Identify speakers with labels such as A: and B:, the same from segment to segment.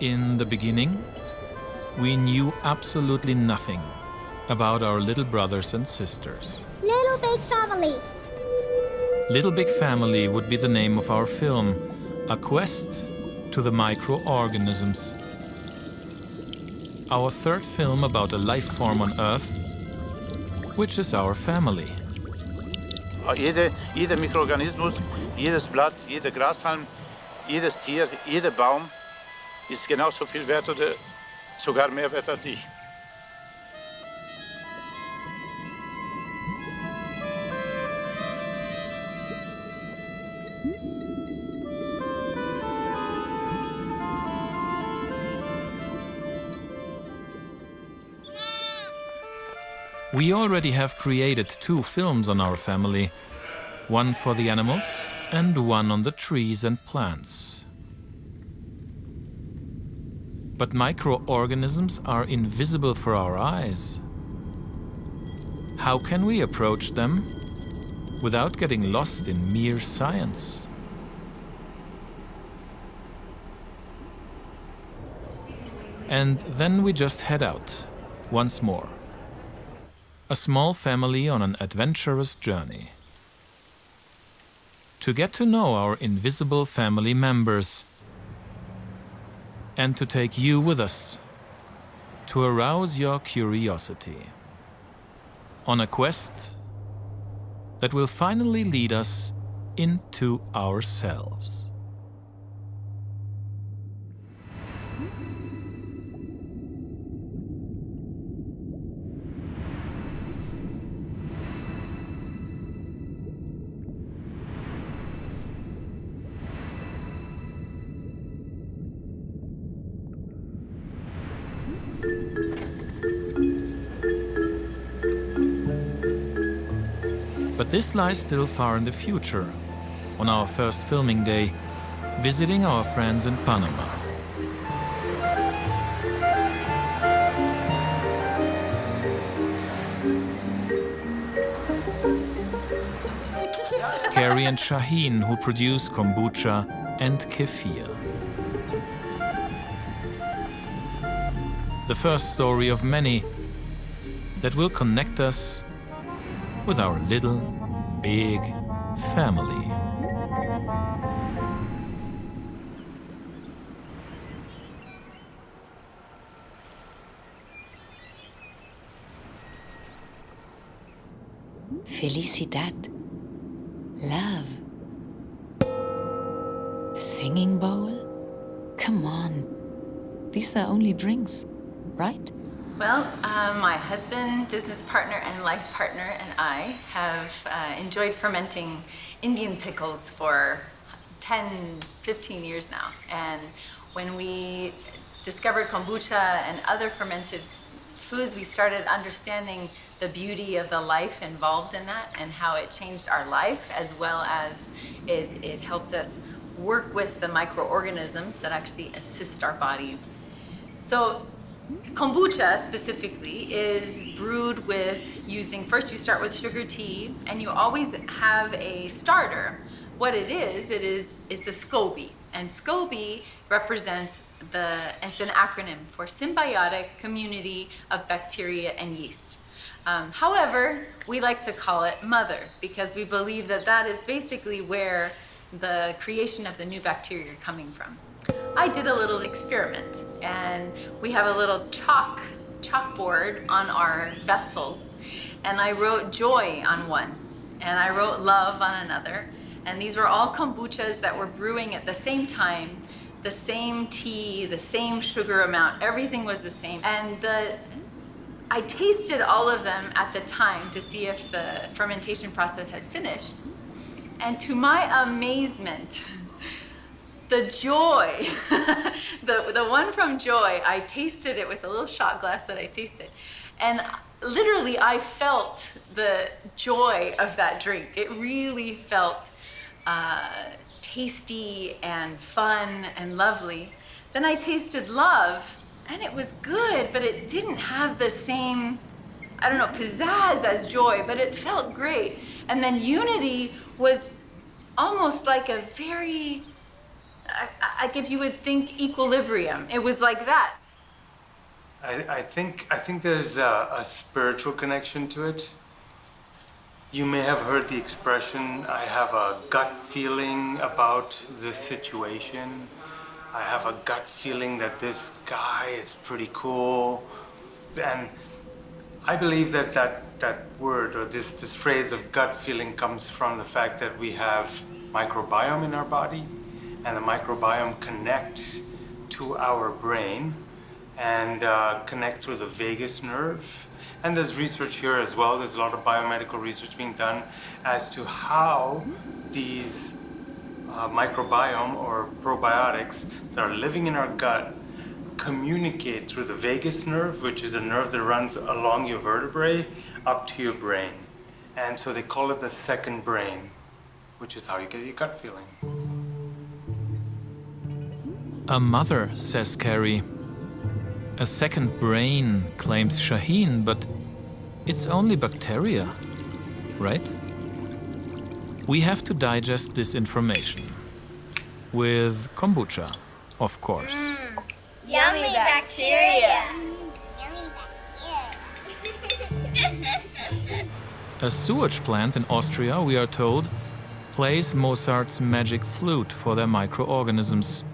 A: In the beginning, we knew absolutely nothing about our little brothers and sisters.
B: Little Big Family.
A: Little Big Family would be the name of our film, a quest to the microorganisms. Our third film about a life form on Earth, which is our family.
C: Jeder Mikroorganismus, jedes Blatt, jeder Grashalm, jedes Tier, jeder Baum ist genauso viel wert oder sogar mehr wert als ich.
A: We already have created 2 films on our family, one for the animals and one on the trees and plants. But microorganisms are invisible for our eyes. How can we approach them without getting lost in mere science? And then we just head out once more. A small family on an adventurous journey. To get to know our invisible family members and to take you with us, to arouse your curiosity on a quest that will finally lead us into ourselves. But this lies still far in the future, on our first filming day, visiting our friends in Panama. Carrie and Shaheen, who produce kombucha and kefir. The first story of many that will connect us with our little, big family.
D: Felicidad. Love. A singing bowl? Come on. These are only drinks, right?
E: Well, my husband, business partner, and life partner and I have enjoyed fermenting Indian pickles for 10, 15 years now. And when we discovered kombucha and other fermented foods, we started understanding the beauty of the life involved in that and how it changed our life, as well as it helped us work with the microorganisms that actually assist our bodies. So kombucha specifically is brewed with first you start with sugar tea, and you always have a starter. What it's a SCOBY, and SCOBY represents it's an acronym for Symbiotic Community of Bacteria and Yeast. However, we like to call it Mother because we believe that is basically where the creation of the new bacteria are coming from. I did a little experiment, and we have a little chalkboard on our vessels, and I wrote joy on one, and I wrote love on another, and these were all kombuchas that were brewing at the same time, the same tea, the same sugar amount, everything was the same, and I tasted all of them at the time to see if the fermentation process had finished, and to my amazement, the joy, the one from Joy, I tasted it with a little shot glass that I tasted. And literally I felt the joy of that drink. It really felt tasty and fun and lovely. Then I tasted Love, and it was good, but it didn't have the same, pizzazz as Joy, but it felt great. And then Unity was almost like a very, like if you would think equilibrium, it was like that.
B: I think there's a spiritual connection to it. You may have heard the expression, I have a gut feeling about this situation. I have a gut feeling that this guy is pretty cool. And I believe that word or this phrase of gut feeling comes from the fact that we have microbiome in our body, and the microbiome connects to our brain and connect through the vagus nerve. And there's research here as well. There's a lot of biomedical research being done as to how these microbiome or probiotics that are living in our gut communicate through the vagus nerve, which is a nerve that runs along your vertebrae up to your brain. And so they call it the second brain, which is how you get your gut feeling.
A: A mother, says Carrie. A second brain, claims Shaheen, but it's only bacteria, right? We have to digest this information. With kombucha, of course.
F: Yummy bacteria!
A: A sewage plant in Austria, we are told, plays Mozart's magic flute for their microorganisms.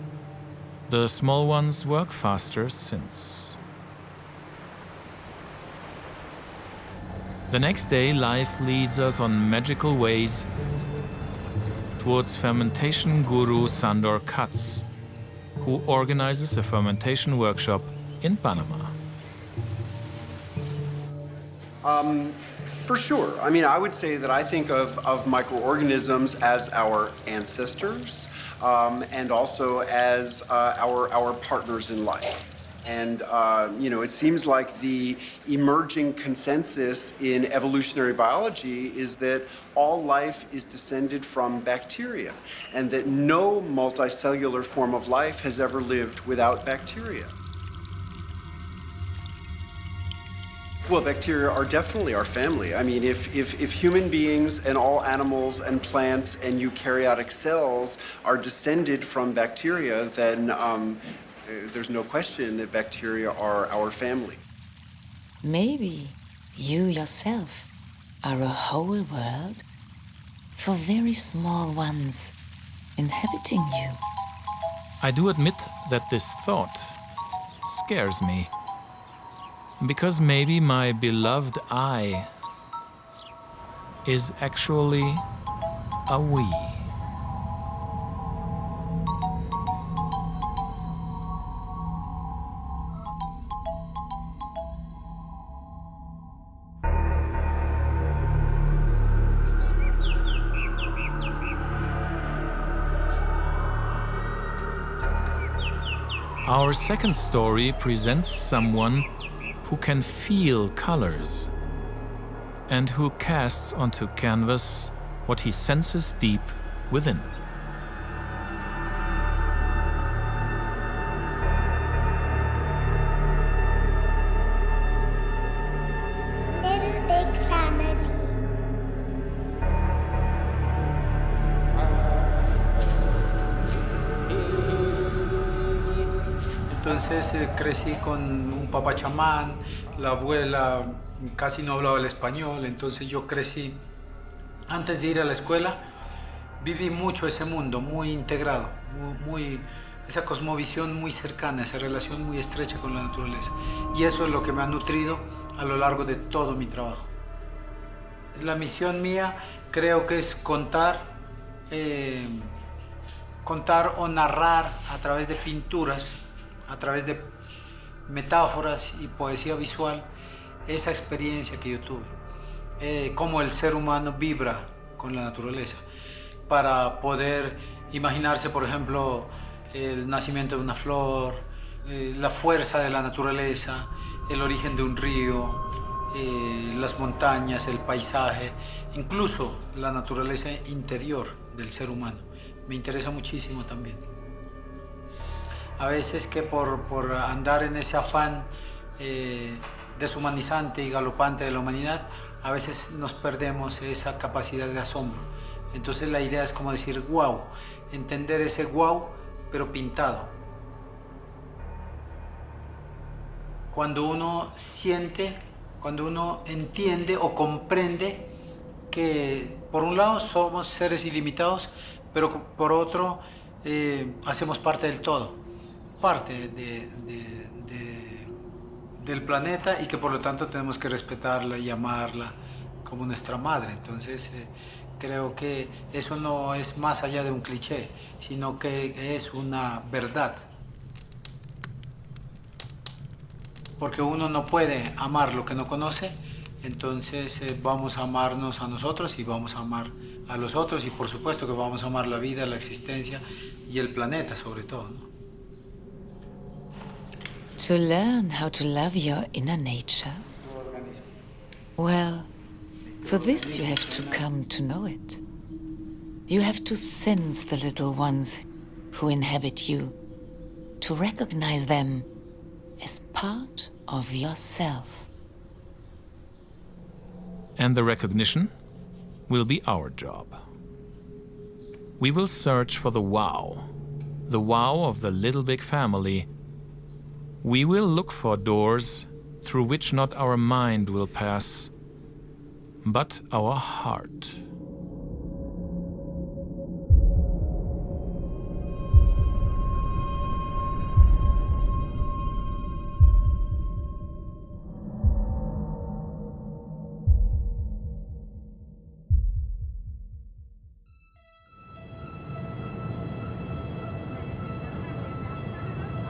A: The small ones work faster since. The next day, life leads us on magical ways towards fermentation guru Sandor Katz, who organizes a fermentation workshop in Panama.
G: For sure. I mean, I would say that I think of microorganisms as our ancestors and also as our partners in life. And, it seems like the emerging consensus in evolutionary biology is that all life is descended from bacteria, and that no multicellular form of life has ever lived without bacteria. Well, bacteria are definitely our family. I mean, if human beings and all animals and plants and eukaryotic cells are descended from bacteria, then there's no question that bacteria are our family.
D: Maybe you yourself are a whole world for very small ones inhabiting you.
A: I do admit that this thought scares me. Because maybe my beloved I is actually a we. Our second story presents someone who can feel colors and who casts onto canvas what he senses deep within.
F: Little big family.
H: Entonces crecí con un papá chamán, la abuela casi no hablaba el español, entonces yo crecí, antes de ir a la escuela, viví mucho ese mundo, muy integrado, esa cosmovisión muy cercana, esa relación muy estrecha con la naturaleza. Y eso es lo que me ha nutrido a lo largo de todo mi trabajo. La misión mía creo que es contar o narrar a través de pinturas, a través de metáforas y poesía visual, esa experiencia que yo tuve, cómo el ser humano vibra con la naturaleza, para poder imaginarse, por ejemplo, el nacimiento de una flor, la fuerza de la naturaleza, el origen de un río, las montañas, el paisaje, incluso la naturaleza interior del ser humano. Me interesa muchísimo también. A veces que por andar en ese afán deshumanizante y galopante de la humanidad, a veces nos perdemos esa capacidad de asombro. Entonces la idea es como decir wow, entender ese wow pero pintado. Cuando uno siente, cuando uno entiende o comprende que por un lado somos seres ilimitados, pero por otro hacemos parte del todo, parte del planeta y que por lo tanto tenemos que respetarla y amarla como nuestra madre. Entonces creo que eso no es más allá de un cliché, sino que es una verdad. Porque uno no puede amar lo que no conoce, entonces vamos a amarnos a nosotros y vamos a amar a los otros y por supuesto que vamos a amar la vida, la existencia y el planeta sobre todo, ¿no?
D: To learn how to love your inner nature? Well, for this you have to come to know it. You have to sense the little ones who inhabit you, to recognize them as part of yourself.
A: And the recognition will be our job. We will search for the wow of the little big family. We will look for doors through which not our mind will pass, but our heart.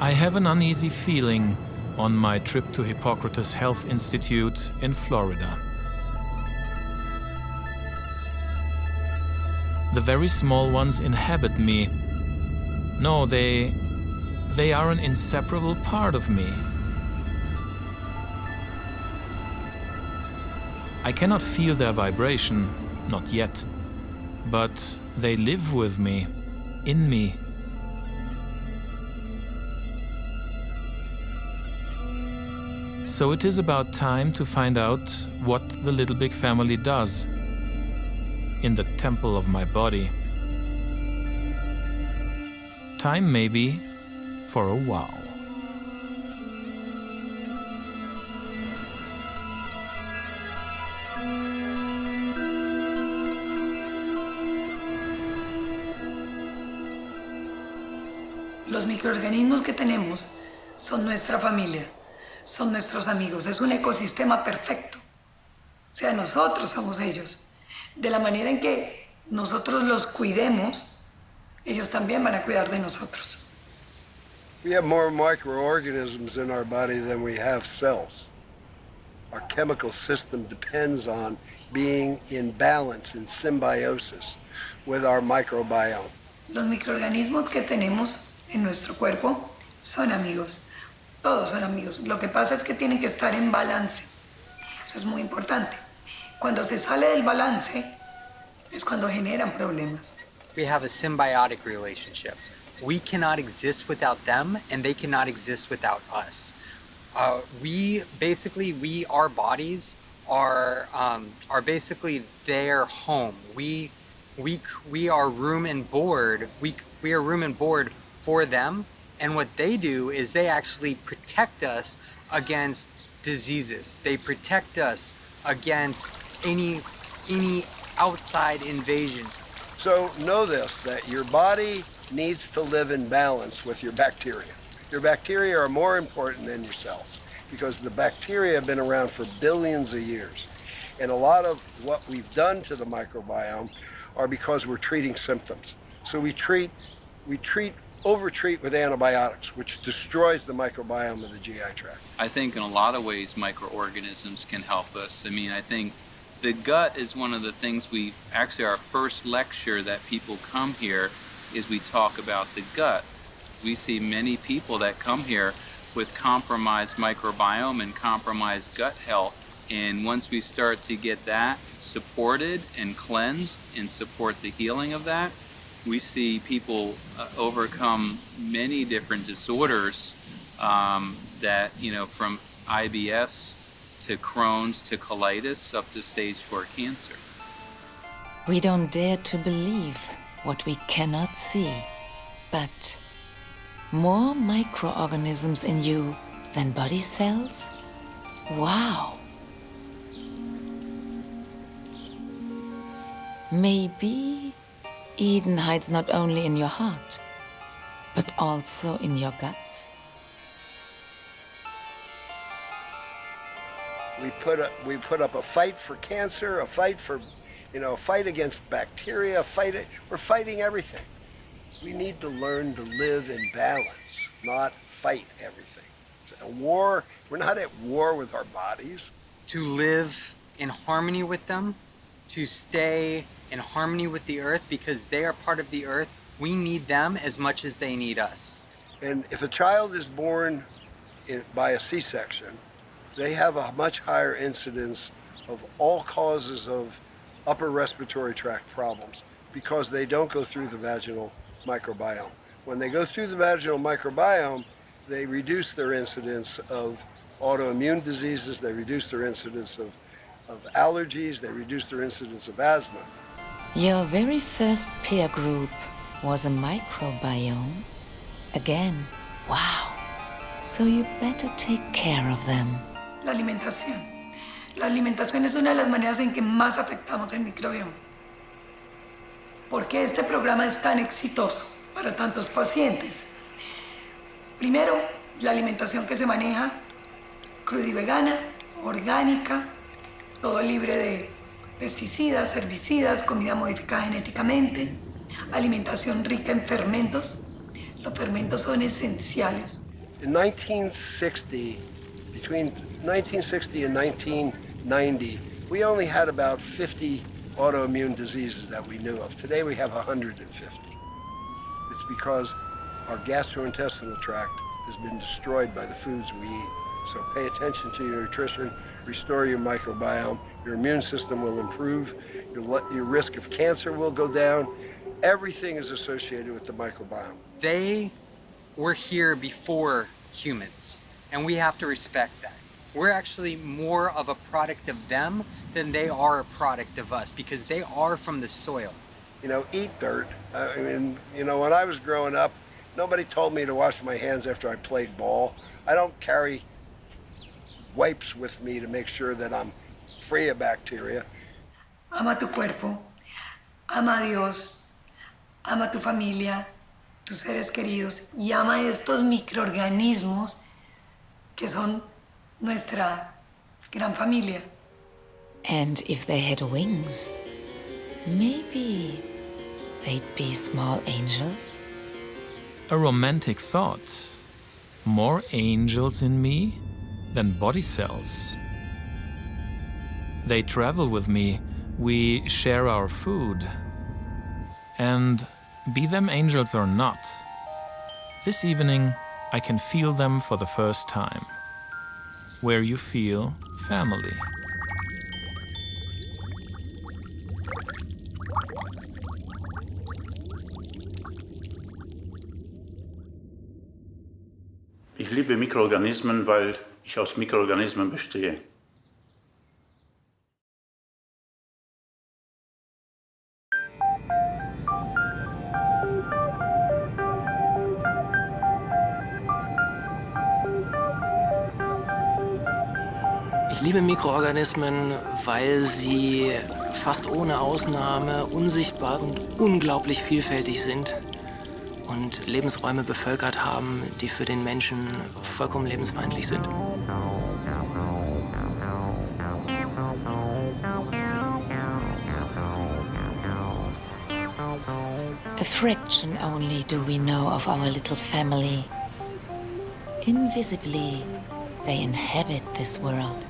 A: I have an uneasy feeling on my trip to Hippocrates Health Institute in Florida. The very small ones inhabit me. No, they are an inseparable part of me. I cannot feel their vibration, not yet, but they live with me, in me. So it is about time to find out what the little big family does in the temple of my body. Time maybe for a wow.
I: Los microorganismos que tenemos son nuestra familia, son nuestros amigos, es un ecosistema perfecto. O sea, nosotros somos ellos. De la manera en que nosotros los cuidemos, ellos también van a cuidar de nosotros.
J: We have more microorganisms in our body than we have cells. Our chemical system depends on being in balance, in symbiosis with our microbiome.
I: Los microorganismos que tenemos en nuestro cuerpo son amigos. Todos son amigos. Lo que pasa es que tienen que estar en balance. Eso es muy importante. Cuando se sale del balance es cuando generan problemas.
K: We have a symbiotic relationship. We cannot exist without them, and they cannot exist without us. Our bodies are basically their home. We are room and board. We are room and board for them. And what they do is they actually protect us against diseases. They protect us against any outside invasion.
J: So know this, that your body needs to live in balance with your bacteria. Your bacteria are more important than your cells because the bacteria have been around for billions of years. And a lot of what we've done to the microbiome are because we're treating symptoms. So we over-treat with antibiotics, which destroys the microbiome of the GI tract.
L: I think in a lot of ways microorganisms can help us. I mean, I think the gut is one of the things our first lecture that people come here is we talk about the gut. We see many people that come here with compromised microbiome and compromised gut health. And once we start to get that supported and cleansed and support the healing of that, we see people overcome many different disorders that, from IBS to Crohn's to colitis up to stage 4 cancer.
D: We don't dare to believe what we cannot see, but More microorganisms in you than body cells? Wow! Maybe Eden hides not only in your heart, but also in your guts.
J: We put up a fight for cancer, a fight for, a fight against bacteria, we're fighting everything. We need to learn to live in balance, not fight everything. It's a war, we're not at war with our bodies.
K: To live in harmony with them, to stay in harmony with the earth because they are part of the earth. We need them as much as they need us.
J: And if a child is born by a C-section, they have a much higher incidence of all causes of upper respiratory tract problems because they don't go through the vaginal microbiome. When they go through the vaginal microbiome, they reduce their incidence of autoimmune diseases, they reduce their incidence of allergies, they reduce their incidence of asthma.
D: Your very first peer group was a microbiome? Again, wow. So you better take care of them.
I: La alimentación. La alimentación es una de las maneras en que más afectamos el microbioma. ¿Por qué este programa es tan exitoso para tantos pacientes? Primero, la alimentación que se maneja, cruda y vegana, orgánica, todo libre de pesticidas, herbicidas, comida modificada genéticamente, alimentación rica en fermentos. Los fermentos son esenciales.
J: In 1960, between 1960 and 1990, we only had about 50 autoimmune diseases that we knew of. Today we have 150. It's because our gastrointestinal tract has been destroyed by the foods we eat. So pay attention to your nutrition, restore your microbiome, your immune system will improve, your risk of cancer will go down. Everything is associated with the microbiome.
K: They were here before humans, and we have to respect that. We're actually more of a product of them than they are a product of us because they are from the soil.
J: Eat dirt. I mean, when I was growing up, nobody told me to wash my hands after I played ball. I don't carry wipes with me to make sure that I'm free of bacteria.
I: Ama tu cuerpo, ama a Dios, ama tu familia, tus seres queridos y ama estos microorganismos que son nuestra gran familia.
D: And if they had wings, maybe they'd be small angels?
A: A romantic thought. More angels in me than body cells. They travel with me, we share our food. And be them angels or not, this evening I can feel them for the first time. Where you feel family.
C: Ich liebe Mikroorganismen, weil ich aus Mikroorganismen bestehe.
M: Ich liebe Mikroorganismen, weil sie fast ohne Ausnahme unsichtbar und unglaublich vielfältig sind und Lebensräume bevölkert haben, die für den Menschen vollkommen lebensfeindlich sind.
D: A fraction only do we know of our little family. Invisibly, they inhabit this world.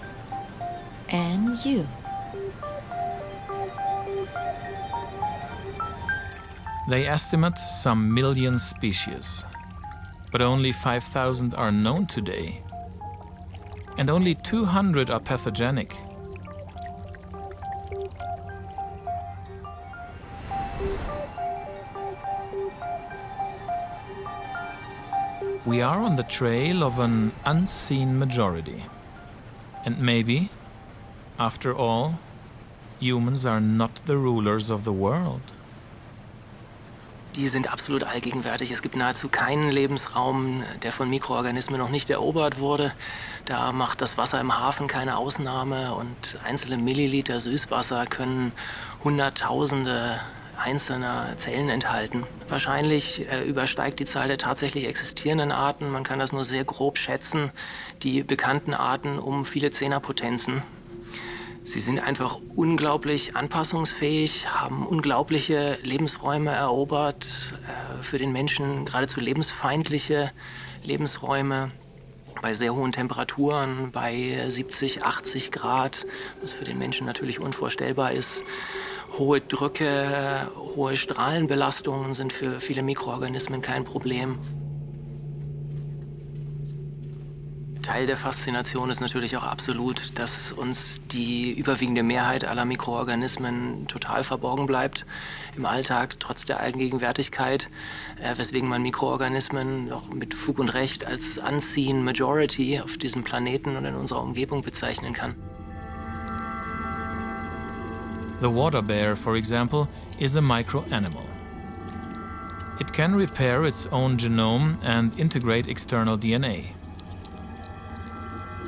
D: And you.
A: They estimate some million species, but only 5,000 are known today, and only 200 are pathogenic. We are on the trail of an unseen majority, and maybe, after all, humans are not the rulers of the world.
M: die sind absolut allgegenwärtig. Es gibt nahezu keinen Lebensraum, der von Mikroorganismen noch nicht erobert wurde. Da macht das Wasser im Hafen keine Ausnahme und einzelne Milliliter Süßwasser können Hunderttausende einzelner Zellen enthalten. Wahrscheinlich übersteigt die Zahl der tatsächlich existierenden Arten, man kann das nur sehr grob schätzen, die bekannten Arten um viele Zehnerpotenzen. Sie sind einfach unglaublich anpassungsfähig, haben unglaubliche Lebensräume erobert, für den Menschen geradezu lebensfeindliche Lebensräume bei sehr hohen Temperaturen, bei 70, 80 Grad, was für den Menschen natürlich unvorstellbar ist. Hohe Drücke, hohe Strahlenbelastungen sind für viele Mikroorganismen kein Problem. Teil der Faszination ist natürlich auch absolut, dass uns die überwiegende Mehrheit aller Mikroorganismen total verborgen bleibt im Alltag, trotz der Allgegenwärtigkeit, weswegen man Mikroorganismen auch mit Fug und Recht als Unseen Majority auf diesem Planeten und in unserer Umgebung bezeichnen kann.
A: The water bear, for example, is a microanimal. It can repair its own genome and integrate external DNA.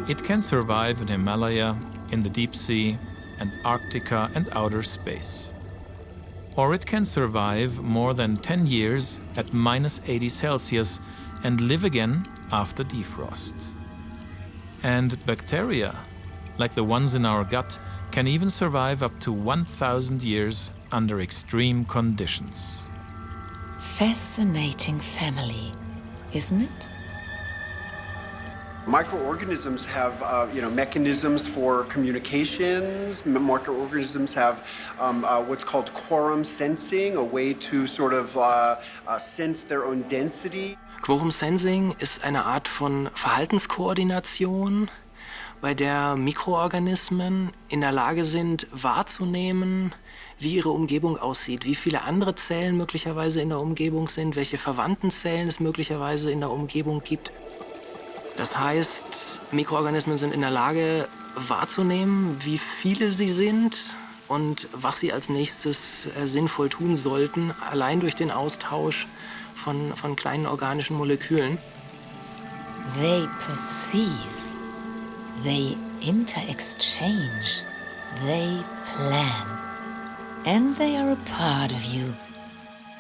A: It can survive in Himalaya, in the deep sea, Antarctica and outer space. Or it can survive more than 10 years at -80 Celsius and live again after defrost. And bacteria, like the ones in our gut, can even survive up to 1,000 years under extreme conditions.
D: Fascinating family, isn't it?
G: Microorganisms have, mechanisms for communications. Microorganisms have what's called quorum sensing, a way to sort of sense their own density.
M: Quorum Sensing ist eine Art von Verhaltenskoordination, bei der Mikroorganismen in der Lage sind, wahrzunehmen, wie ihre Umgebung aussieht, wie viele andere Zellen möglicherweise in der Umgebung sind, welche verwandten Zellen es möglicherweise in der Umgebung gibt. Das heißt, Mikroorganismen sind in der Lage wahrzunehmen, wie viele sie sind und was sie als nächstes sinnvoll tun sollten, allein durch den Austausch von kleinen organischen Molekülen.
D: They perceive, they inter-exchange, they plan, and they are a part of you.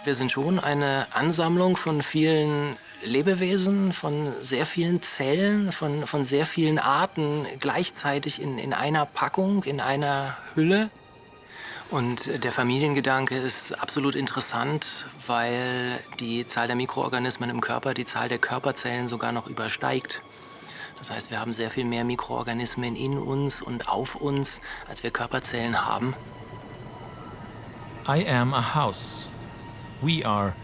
M: Wir sind schon eine Ansammlung von vielen Lebewesen, von sehr vielen Zellen, von sehr vielen Arten gleichzeitig in einer Packung, in einer Hülle. Und der Familiengedanke ist absolut interessant, weil die Zahl der Mikroorganismen im Körper die Zahl der Körperzellen sogar noch übersteigt. Das heißt, wir haben sehr viel mehr Mikroorganismen in uns und auf uns, als wir Körperzellen haben.
A: I am a house. We are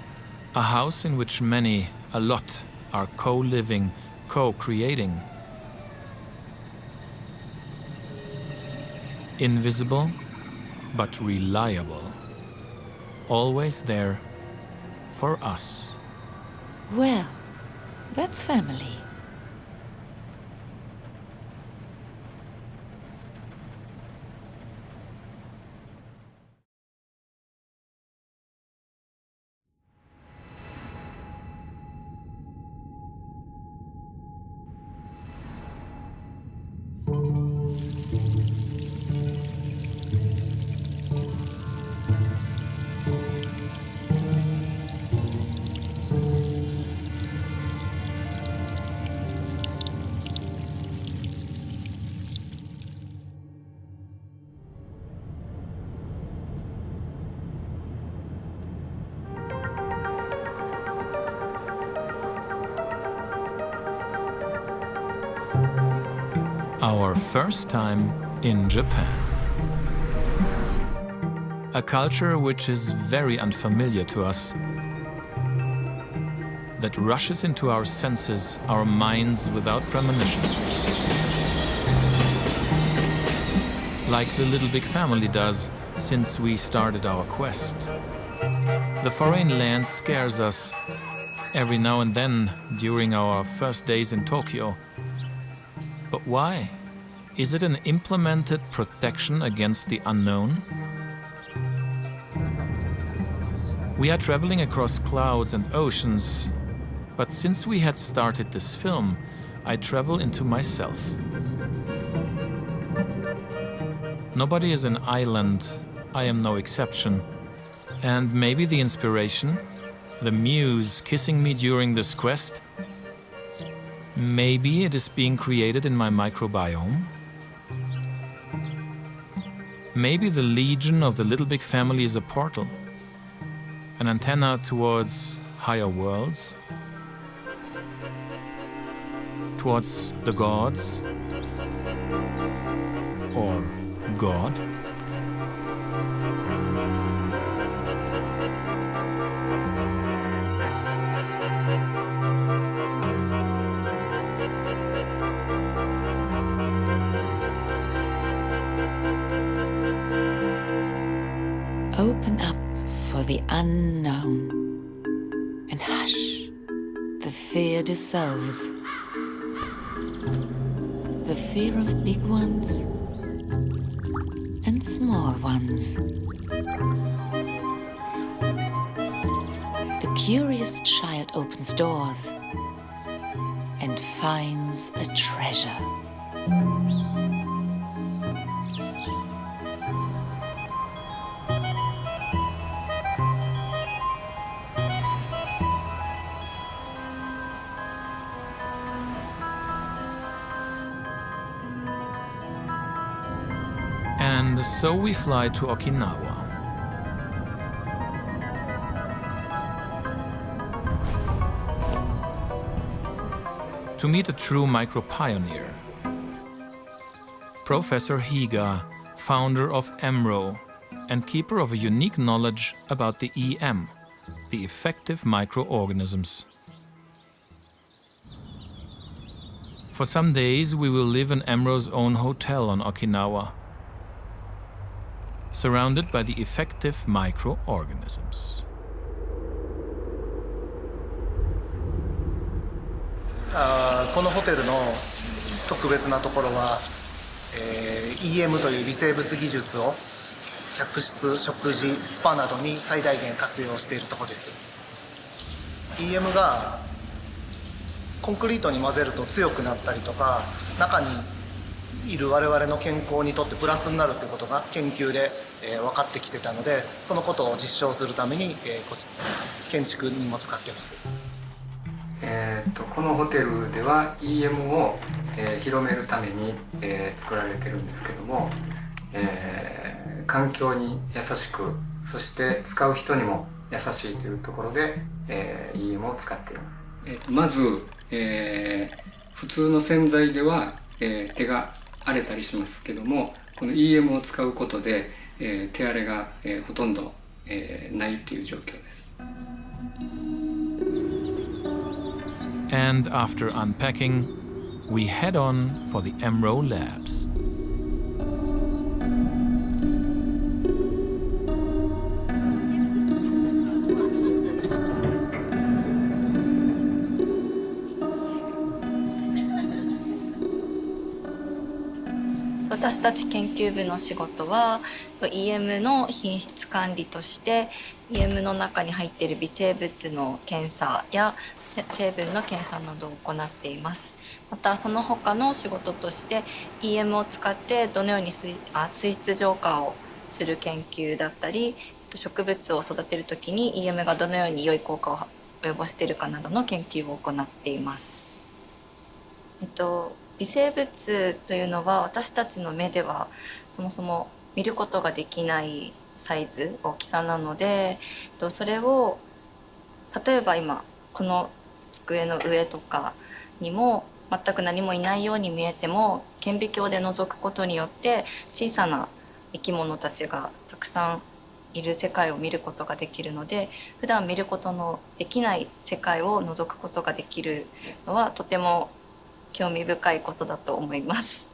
A: a house in which many, a lot, are co-living, co-creating. Invisible, but reliable. Always there for us.
D: Well, that's family.
A: Our first time in Japan. A culture which is very unfamiliar to us, that rushes into our senses, our minds without premonition. Like the Little Big Family does since we started our quest. The foreign land scares us every now and then during our first days in Tokyo. But why? Is it an implemented protection against the unknown? We are traveling across clouds and oceans, but since we had started this film, I travel into myself. Nobody is an island, I am no exception. And maybe the inspiration, the muse kissing me during this quest, maybe it is being created in my microbiome? Maybe the legion of the Little Big Family is a portal, an antenna towards higher worlds, towards the gods, or God?
D: Open up for the unknown and hush, the fear dissolves. The fear of big ones and small ones. The curious child opens doors and finds a treasure.
A: And so we fly to Okinawa. To meet a true micro-pioneer. Professor Higa, founder of EMRO and keeper of a unique knowledge about the EM, the effective microorganisms. For some days we will live in EMRO's own hotel on Okinawa, surrounded by the effective microorganisms.
N: このホテルの特別なところは、EM という微生物技術を客室、食事、スパなどに最大限活用しているところです。EM がコンクリートに混ぜると強くなったりとか、中にいる我々の健康にとってプラスになるということが研究で分かってきてたので、そのことを実証するために建築にも使っています。
K: このホテルでは EM を広めるために作られてるんですけども、環境に優しく、そして使う人にも優しいというところで EM を使っています。まず、普通の洗剤では手が荒れたりしますけども、この EM を使うことで手荒れがほとんどないという状況です。
A: And after unpacking, we head on for the EMRO labs.
O: 「私たち研究部の仕事は EM の品質管理として EM の中に入っている微生物の検査や成分の検査などを行っています。またその他の仕事として EM を使ってどのように水質浄化をする研究だったり、植物を育てるときに EM がどのように良い効果を及ぼしているかなどの研究を行っています。微生物というのは私たちの目ではそもそも見ることができないサイズ、大きさなので、それを例えば今この机の上とかにも全く何もいないように見えても、顕微鏡で覗くことによって小さな生き物たちがたくさんいる世界を見ることができるので、普段見ることのできない世界を覗くことができるのはとても興味深いことだと思います。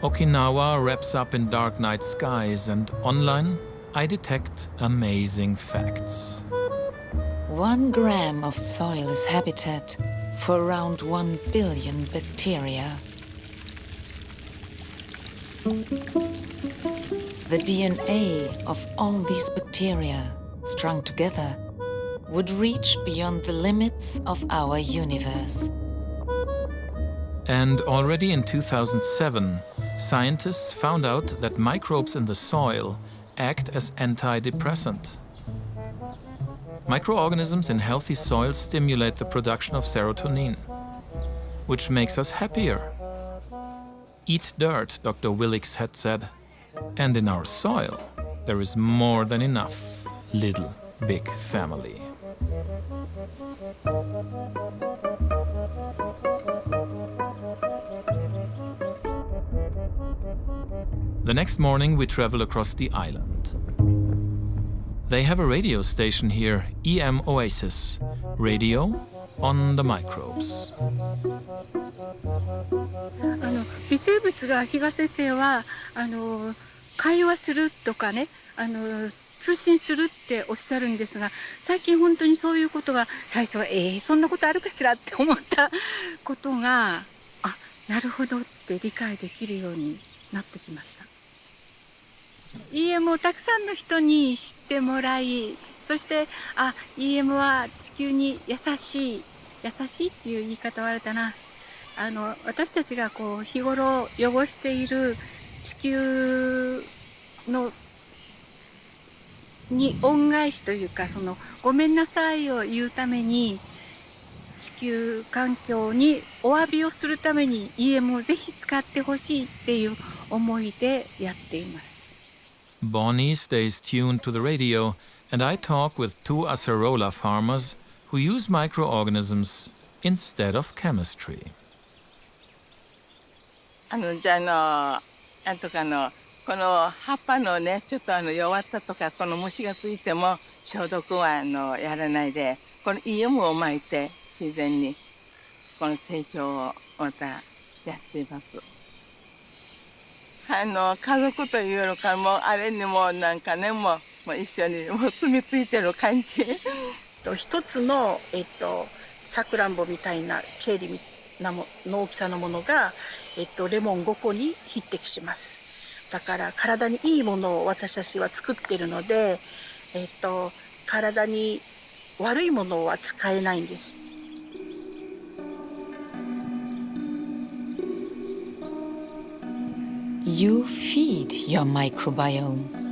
A: Okinawa wraps up in dark night skies, and online I detect amazing facts.
D: 1 gram of soil is habitat for around 1 billion The DNA of all these bacteria, strung together, would reach beyond the limits of our universe.
A: And already in 2007, scientists found out that microbes in the soil act as antidepressant. Microorganisms in healthy soil stimulate the production of serotonin, which makes us happier. Eat dirt, Dr. Willix had said. And in our soil, there is more than enough little big family. The next morning we travel across the island. They have a radio station here, EM Oasis, radio on the microbes.
P: 微生物が比嘉先生は会話するとかね通信するっておっしゃるんですが、最近本当にそういうことが最初はそんなことあるかしらって思ったことがなるほどって理解できるようになってきました。EM をたくさんの人に知ってもらい、そしてEM は地球に優しいっていう言い方はあれだな。私たちが日頃汚している地球に恩返しというか、ごめんなさいを言うために地球環境にお詫びをするために EM をぜひ使ってほしいっていう思いでやっています。
A: Bonnie stays tuned to the radio, and I talk with two acerola farmers who use microorganisms instead of chemistry.
Q: じゃあなんとかこの葉っぱのねちょっと弱ったとかこの虫がついても消毒はやらないで、このEMを撒いて自然にこの成長をまたやっています。家族というよりかもあれにもなんかねもう一緒にもう住み着いてる感じ。
R: 一つのさくらんぼみたいなチェリーの大きさのものがレモン5個に匹敵します。だから体にいいものを私たちは作ってるので、体に悪いものは使えないんです。
D: You feed your microbiome.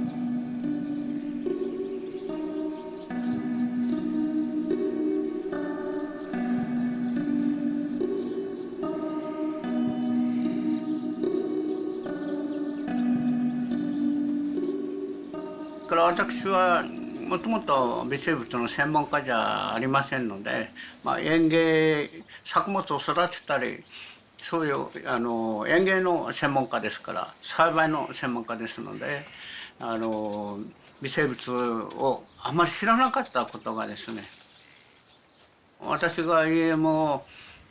S: But 私はもともと微生物の専門家じゃありませんので、園芸作物を育てたりそういう園芸の専門家ですから、栽培の専門家ですので微生物をあまり知らなかったことがですね、私がEMを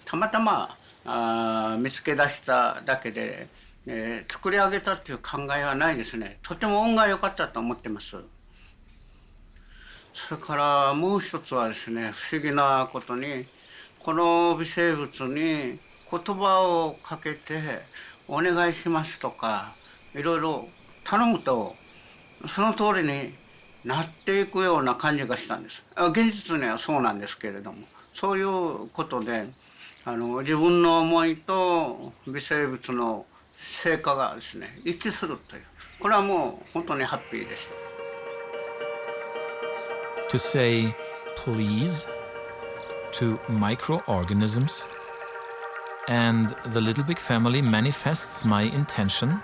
S: たまたま見つけ出しただけで、作り上げたっていう考えはないですね。とても運が良かったと思ってます。それからもう一つはですね、不思議なことにこの微生物に言葉をかけて「お願いします」とかいろいろ頼むとその通りになっていくような感じがしたんです。現実にはそうなんですけれども、そういうことで自分の思いと微生物の成果がですね一致するという、これはもう本当にハッピーでした。
A: To say please to microorganisms and the little big family manifests my intention.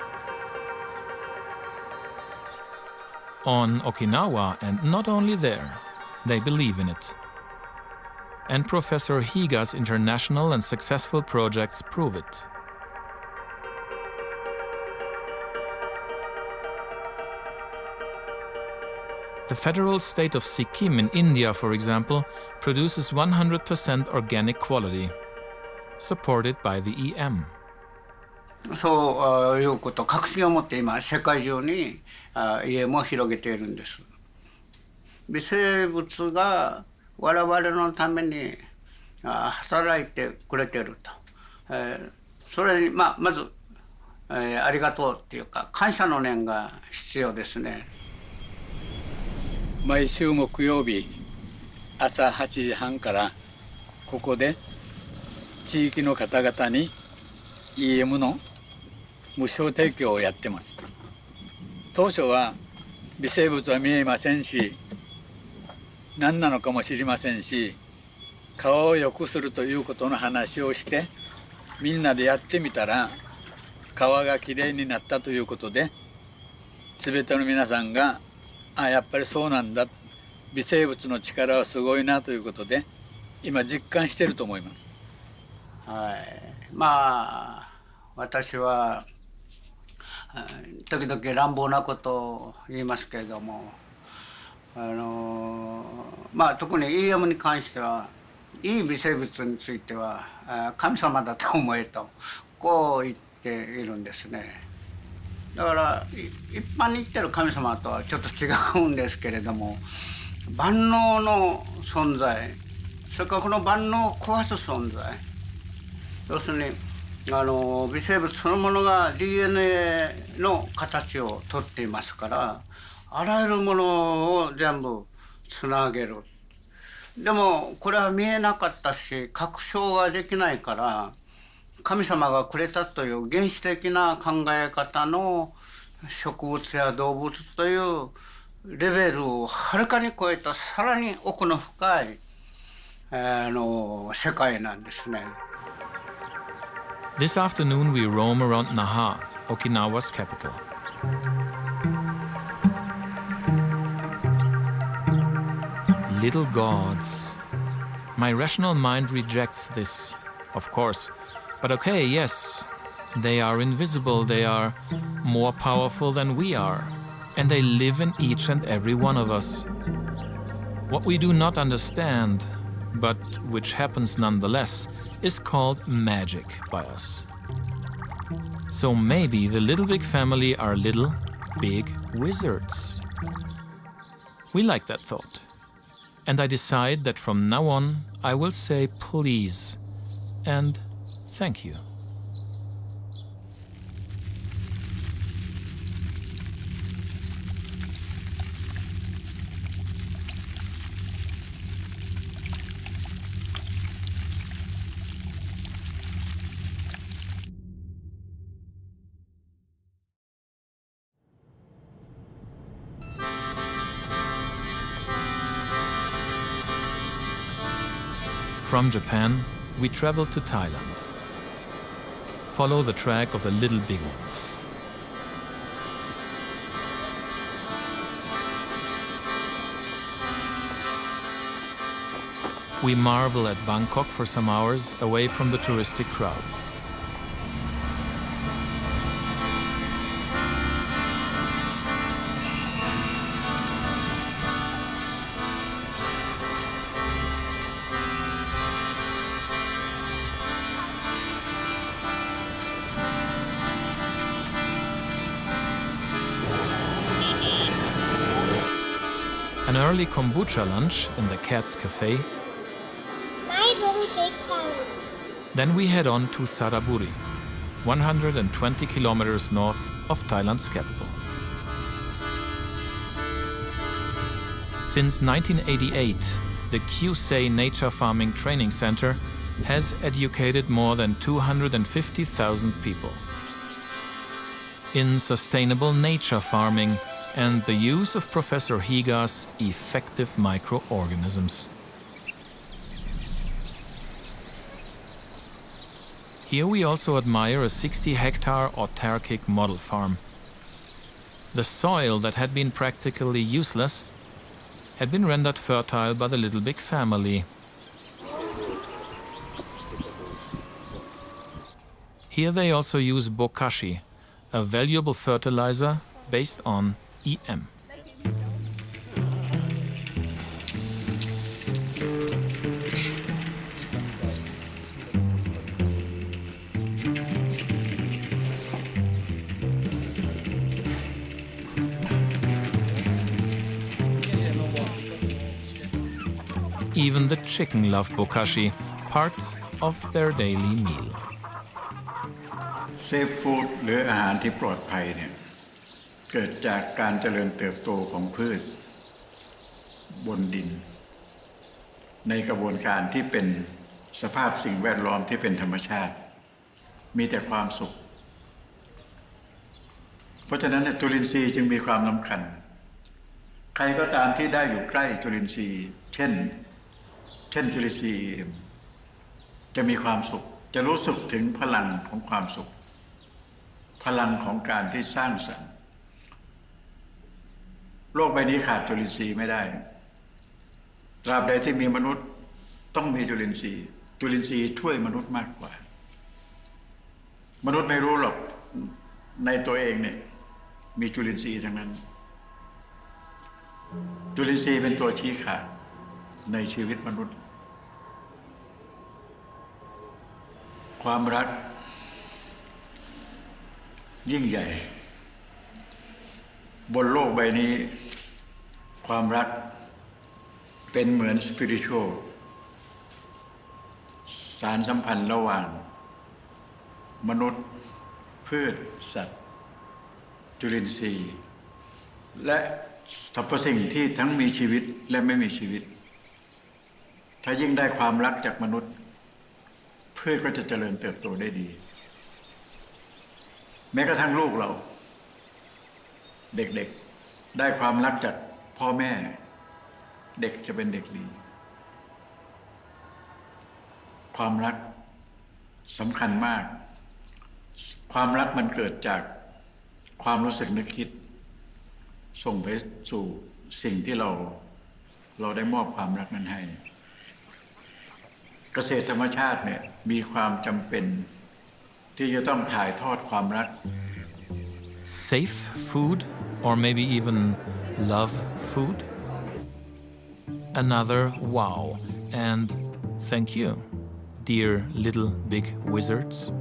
A: On Okinawa, and not only there, they believe in it. And Professor Higa's international and successful projects prove it. The federal state of Sikkim in India, for example, produces 100% organic quality, supported by the EM.
S: そういうことを確信を持って今世界中にEMを広げているんです。微生物が我々のために働いてくれていると、それにまずありがとうっていうか感謝の念が必要ですね。
T: 毎週木曜日朝8時半からここで地域の方々に EM の無償提供をやってます。当初は微生物は見えませんし何なのかも知りませんし、川を良くするということの話をしてみんなでやってみたら川がきれいになったということで、全ての皆さんがやっぱりそうなんだ、微生物の力はすごいなということで今実感していると思います。
S: はい、まあ私は時々乱暴なことを言いますけれども、まあ特に EM に関してはいい微生物については神様だと思えとこう言っているんですね。だから一般に言ってる神様とはちょっと違うんですけれども、万能の存在、それからこの万能を壊す存在、要するに微生物そのものが DNA の形をとっていますから、あらゆるものを全部つなげる。でもこれは見えなかったし確証ができないから、神様がくれたという原始的な考え方の植物や動物というレベルをはるかに超えたさらに奥の深い世界なんですね。
A: This afternoon we roam around Naha, Okinawa's capital. Little gods. My rational mind rejects this, of course. But okay, yes, they are invisible, they are more powerful than we are, and they live in each and every one of us. What we do not understand, but which happens nonetheless, is called magic by us. So maybe the Little Big family are little big wizards. We like that thought. And I decide that from now on I will say please and thank you. From Japan, we travel to Thailand. Follow the track of the little big ones. We marvel at Bangkok for some hours away from the touristic crowds. An early kombucha lunch in the Cat's Cafe.
F: My Little Big family.
A: Then we head on to Saraburi, 120 kilometers north of Thailand's capital. Since 1988, the Kyusei Nature Farming Training Center has educated more than 250,000 people in sustainable nature farming and the use of Professor Higa's effective microorganisms. Here we also admire a 60-hectare autarkic model farm. The soil that had been practically useless had been rendered fertile by the Little Big family. Here they also use bokashi, a valuable fertilizer based on EM. Even the chicken love bokashi, part of their daily meal.
T: เซฟฟู้ดหรืออาหารที่ปลอดภัยเนี่ยเกิดจากการเจริญเติบโตของพืชบนดินในกระบวนการที่เป็นสภาพสิ่งแวดล้อมที่เป็นธรรมชาติมีแต่ความสุขเพราะฉะนั้นจุลินทรีย์จึงมีความสำคัญใครก็ตามที่ได้อยู่ใกล้จุลินทรีย์เช่นจุลินทรีย์จะมีความสุขจะรู้สึกถึงพลังของความสุขพลังของการที่สร้างสรรค์โลกใบนี้ขาดจุลินทรีย์ไม่ได้ตราบใดที่มีมนุษย์ต้องมีจุลินทรีย์จุลินทรีย์ช่วยมนุษย์มากกว่ามนุษย์ไม่รู้หรอกในตัวเองเนี่ยมีจุลินทรีย์ทั้งนั้นจุลินทรีย์เป็นตัวชี้ขาดในชีวิตมนุษย์ความรักยิ่งใหญ่บนโลกใบนี้ความรักเป็นเหมือนสปิริตชัลสารสัมพันธ์ระหว่างมนุษย์พืชสัตว์จุลินทรีย์และสรรพสิ่งที่ทั้งมีชีวิตและไม่มีชีวิตถ้ายิ่งได้ความรักจากมนุษย์พืชก็จะเจริญเติบโตได้ดีแม้กระทั่งลูกเราเด็กๆได้ความรักจากพ่อแม่เด็กจะเป็นเด็กดีความรักสำคัญมากความรักมันเกิดจากความรู้สึกนึกคิดส่งไปสู่สิ่งที่เราได้มอบความรักนั้นให้เกษตรธรรมชาติเนี่ยมีความจำเป็นที่จะต้องถ่ายทอดความรัก
A: Safe food, or maybe even love food? Another wow, and thank you, dear little big wizards.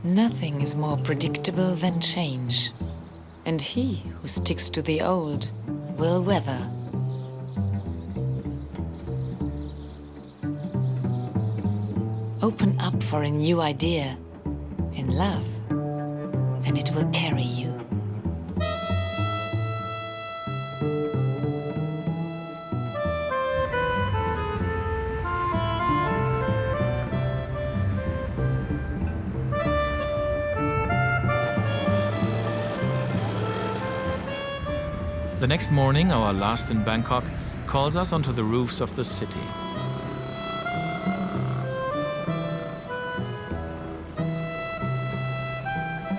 D: Nothing is more predictable than change, and he who sticks to the old will weather. Open up for a new idea in love, and it will carry you.
A: The next morning, our last in Bangkok, calls us onto the roofs of the city.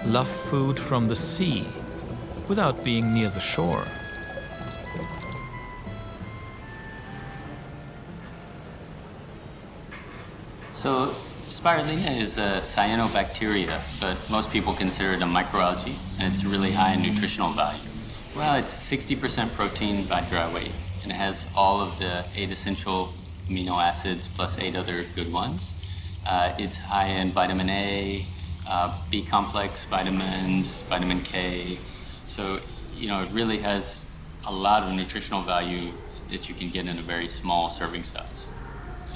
A: Love food from the sea, without being near the shore.
U: So, spirulina is a cyanobacteria, but most people consider it a microalgae, and it's really high in nutritional value. Well, it's 60% protein by dry weight, and it has all of the 8 essential amino acids plus 8 other good ones. It's high in vitamin A, B complex vitamins, vitamin K. So, it really has a lot of nutritional value that you can get in a very small serving size.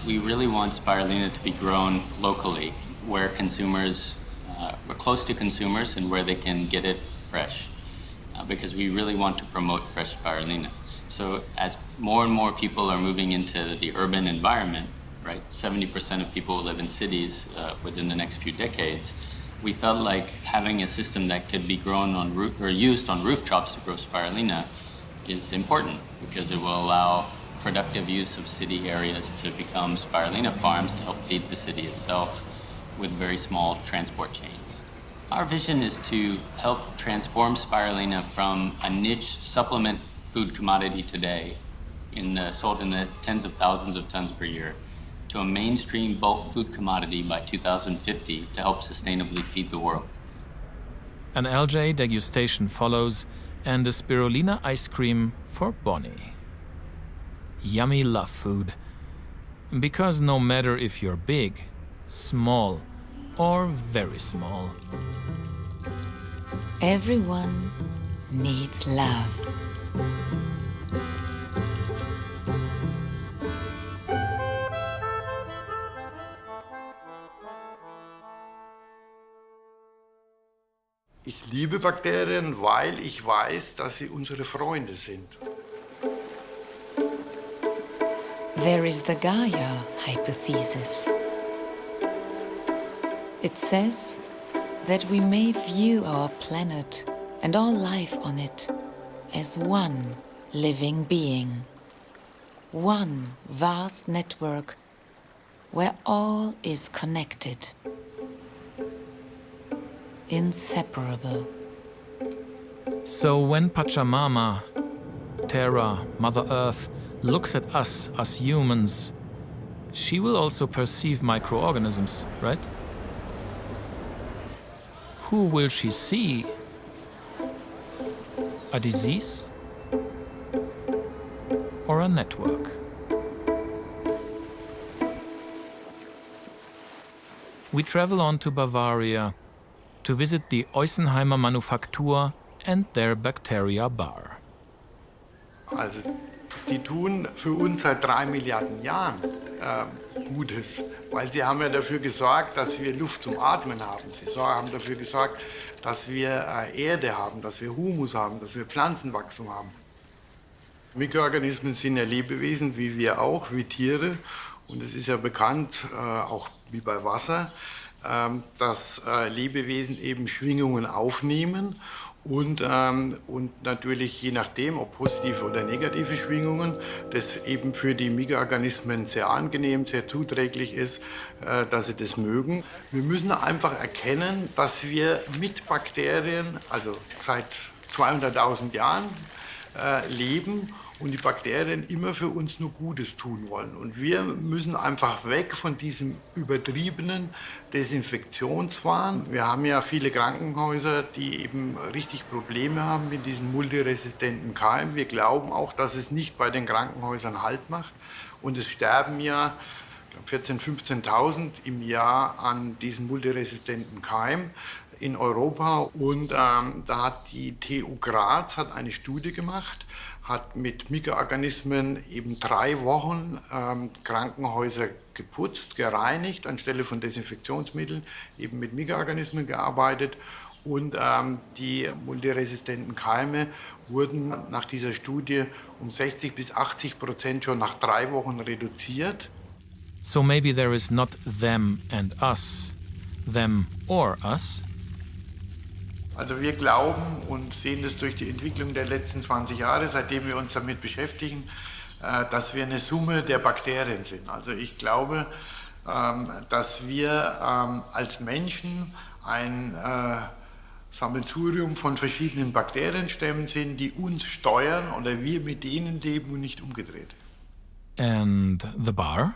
U: We really want spirulina to be grown locally, where we're close to consumers and where they can get it fresh, because we really want to promote fresh spirulina. So as more and more people are moving into the urban environment, right, 70% of people live in cities within the next few decades, we felt like having a system that could be grown or used on rooftops to grow spirulina is important, because it will allow productive use of city areas to become spirulina farms to help feed the city itself with very small transport chains. Our vision is to help transform spirulina from a niche supplement food commodity today sold in the tens of thousands of tons per year to a mainstream bulk food commodity by 2050 to help sustainably feed the world.
A: An LJ degustation follows, and a spirulina ice cream for Bonnie. Yummy love food. Because no matter if you're big, small, or very small,
D: everyone needs love.
E: Ich liebe Bakterien, weil ich weiß, dass sie unsere Freunde sind.
D: There is the Gaia hypothesis. It says that we may view our planet and all life on it as one living being, one vast network where all is connected, inseparable.
A: So when Pachamama, Terra, Mother Earth, looks at us as humans, she will also perceive microorganisms, right? Who will she see? A disease? Or a network? We travel on to Bavaria to visit the Eusenheimer Manufaktur and their bacteria bar.
E: Also, die tun für uns seit 3 Milliarden Jahren Gutes, weil sie haben ja dafür gesorgt, dass wir Luft zum Atmen haben. Sie haben dafür gesorgt, dass wir Erde haben, dass wir Humus haben, dass wir Pflanzenwachstum haben. Mikroorganismen sind ja Lebewesen, wie wir auch, wie Tiere. Und es ist ja bekannt, auch wie bei Wasser, dass Lebewesen eben Schwingungen aufnehmen und natürlich je nachdem, ob positive oder negative Schwingungen, das eben für die Mikroorganismen sehr angenehm, sehr zuträglich ist, dass sie das mögen. Wir müssen einfach erkennen, dass wir mit Bakterien, also seit 200.000 Jahren, leben und die Bakterien immer für uns nur Gutes tun wollen. Und wir müssen einfach weg von diesem übertriebenen Desinfektionswahn. Wir haben ja viele Krankenhäuser, die eben richtig Probleme haben mit diesem multiresistenten Keim. Wir glauben auch, dass es nicht bei den Krankenhäusern Halt macht. Und es sterben ja 14.000, 15.000 im Jahr an diesem multiresistenten Keim in Europa. Und da hat die TU Graz eine Studie gemacht, hat mit Mikroorganismen eben 3 Wochen Krankenhäuser geputzt, gereinigt, anstelle von Desinfektionsmitteln eben mit Mikroorganismen gearbeitet. Und die multiresistenten Keime wurden nach dieser Studie um 60 bis 80% schon nach 3 Wochen reduziert.
A: So maybe there is not them and us, them or us.
E: Also wir glauben und sehen das durch die Entwicklung der letzten 20 Jahre, seitdem wir uns damit beschäftigen, dass wir eine Summe der Bakterien sind. Also ich glaube, dass wir als Menschen ein Sammelsurium von verschiedenen Bakterienstämmen sind, die uns steuern oder wir mit denen leben und nicht umgedreht.
A: And the bar?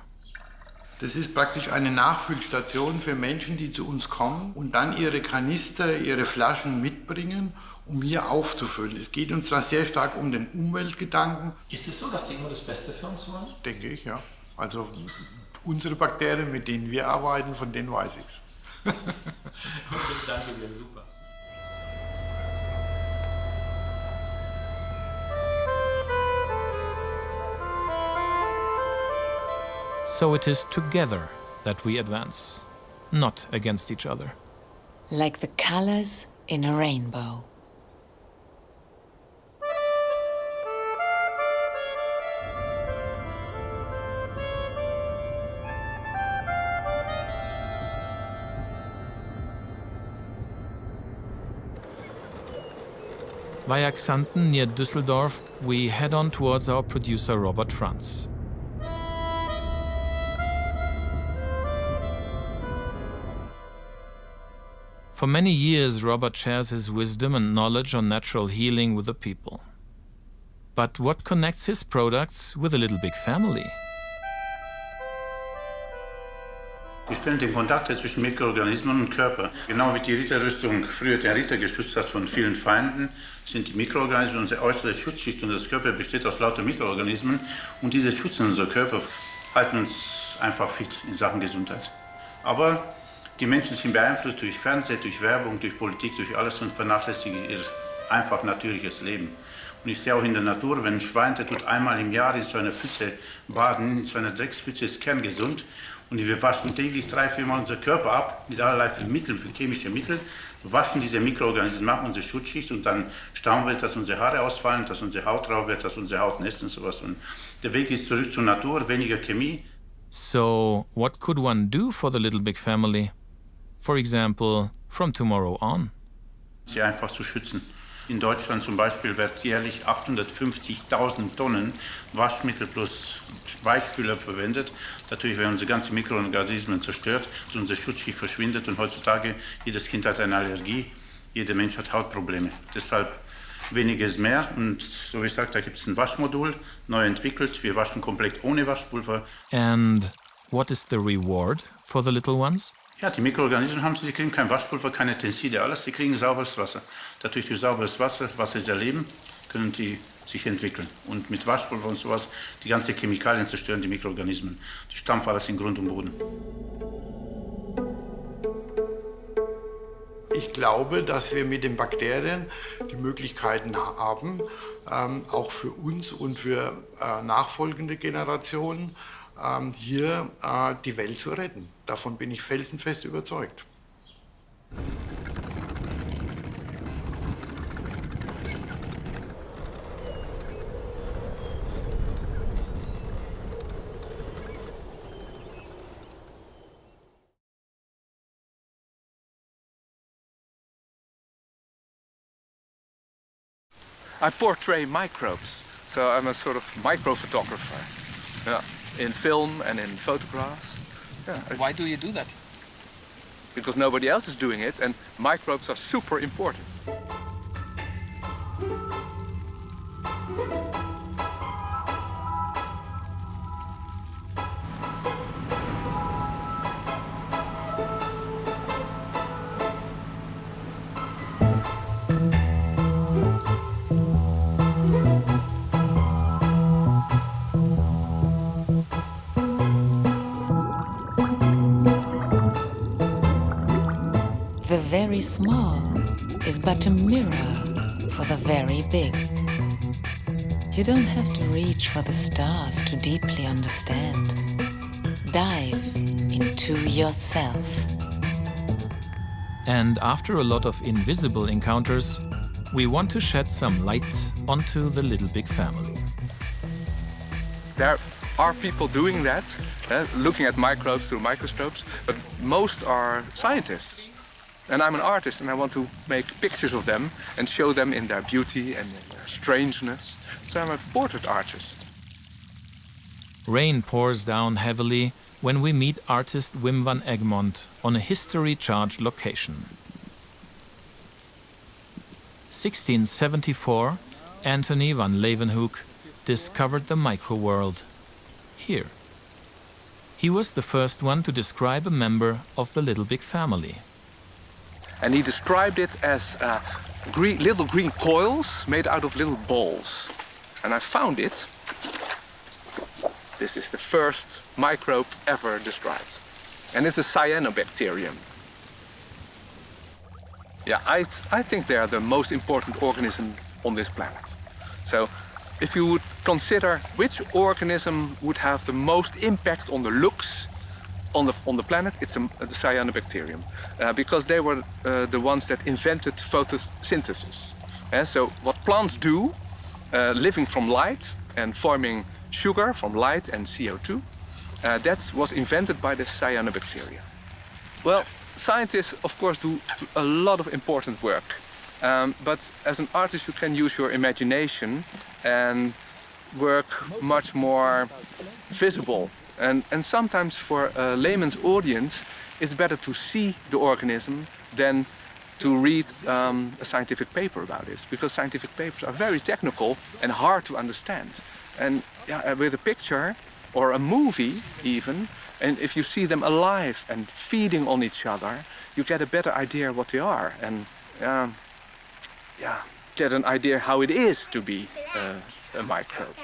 E: Das ist praktisch eine Nachfüllstation für Menschen, die zu uns kommen und dann ihre Kanister, ihre Flaschen mitbringen, um hier aufzufüllen. Es geht uns da sehr stark um den Umweltgedanken.
A: Ist es so, dass die immer das Beste für uns wollen?
E: Denke ich, ja. Also unsere Bakterien, mit denen wir arbeiten, von denen weiß ich's.
A: Okay, danke dir, super. So it is together that we advance, not against each other.
D: Like the colors in a rainbow.
A: Via Xanten near Düsseldorf, we head on towards our producer Robert Franz. For many years, Robert shares his wisdom and knowledge on natural healing with the people. But what connects his products with a Little Big Family?
C: Die stellen den Kontakt zwischen Mikroorganismen und Körper. Genau wie die Ritterrüstung früher den Ritter geschützt hat von vielen Feinden, sind die Mikroorganismen unsere äußere Schutzschicht und das Körper besteht aus lauter Mikroorganismen und diese schützen unser Körper, halten uns einfach fit in Sachen Gesundheit. Aber die Menschen sind beeinflusst durch Fernsehen, durch Werbung, durch Politik, durch alles und vernachlässigen ihr einfach natürliches Leben. Und ich sehe auch in der Natur, wenn ein Schwein, der tut einmal im Jahr in so einer Pfütze baden, in so einer Dreckspfütze, ist kerngesund. Und wir waschen täglich 3-4 Mal unseren Körper ab mit allerlei Mitteln, für chemische Mittel, waschen diese Mikroorganismen ab, unsere Schutzschicht, und dann staunen wir, dass unsere Haare ausfallen, dass unsere Haut rau wird, dass unsere Haut nässt und sowas. Und der Weg ist zurück zur Natur, weniger Chemie.
A: So, what could one do for the little big family? For example, from tomorrow on?
C: Sie einfach zu schützen. In Deutschland zum Beispiel wird jährlich 850.000 Tonnen Waschmittel plus Weichspüler verwendet. Natürlich werden unsere ganzen Mikroorganismen zerstört, unsere Schutzschicht verschwindet, und heutzutage jedes Kind hat eine Allergie, jeder Mensch hat Hautprobleme. Deshalb weniger ist mehr, und so wie ich sage, da gibt es ein Waschmodul, neu entwickelt. Wir waschen komplett ohne Waschpulver.
A: And what is the reward for the little ones?
C: Ja, die Mikroorganismen die kriegen kein Waschpulver, keine Tenside, alles, die kriegen sauberes Wasser. Dadurch durch sauberes Wasser, was sie erleben, können die sich entwickeln. Und mit Waschpulver und sowas, die ganzen Chemikalien zerstören die Mikroorganismen. Die stampfen alles in Grund und Boden.
E: Ich glaube, dass wir mit den Bakterien die Möglichkeiten haben, auch für uns und für nachfolgende Generationen, hier die Welt zu retten. Davon bin ich felsenfest überzeugt.
B: I portray microbes, so I'm a sort of microphotographer. Yeah, in film and in photographs. Yeah.
V: Why do you do that?
B: Because nobody else is doing it, and microbes are super important.
D: The very small is but a mirror for the very big. You don't have to reach for the stars to deeply understand. Dive into yourself.
A: And after a lot of invisible encounters, we want to shed some light onto the little big family.
B: There are people doing that, looking at microbes through microscopes, but most are scientists. And I'm an artist, and I want to make pictures of them and show them in their beauty and in their strangeness. So I'm a portrait artist.
A: Rain pours down heavily when we meet artist Wim van Egmond on a history-charged location. 1674, Anthony van Leeuwenhoek discovered the microworld here. He was the first one to describe a member of the little big family.
B: And he described it as little green coils made out of little balls. And I found it. This is the first microbe ever described. And it's a cyanobacterium. Yeah, I think they are the most important organism on this planet. So if you would consider which organism would have the most impact on the looks on the planet, it's the cyanobacterium, because they were the ones that invented photosynthesis. So what plants do, living from light and forming sugar from light and CO2, that was invented by the cyanobacteria. Well, scientists, of course, do a lot of important work, but as an artist you can use your imagination and work much more visible. And sometimes for a layman's audience, it's better to see the organism than to read a scientific paper about it, because scientific papers are very technical and hard to understand. And yeah, with a picture or a movie even, and if you see them alive and feeding on each other, you get a better idea what they are, and get an idea how it is to be a microbe.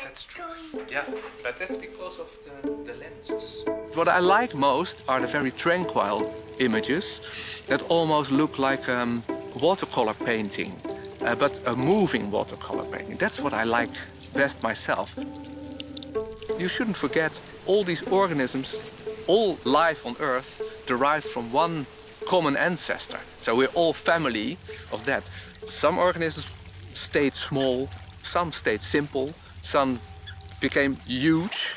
B: Yeah, but that's because of the lenses. What I like most are the very tranquil images that almost look like watercolor painting, but a moving watercolor painting. That's what I like best myself. You shouldn't forget all these organisms all life on Earth derived from one common ancestor. So we're all family of that. Some organisms stayed small, some stayed simple, some became huge,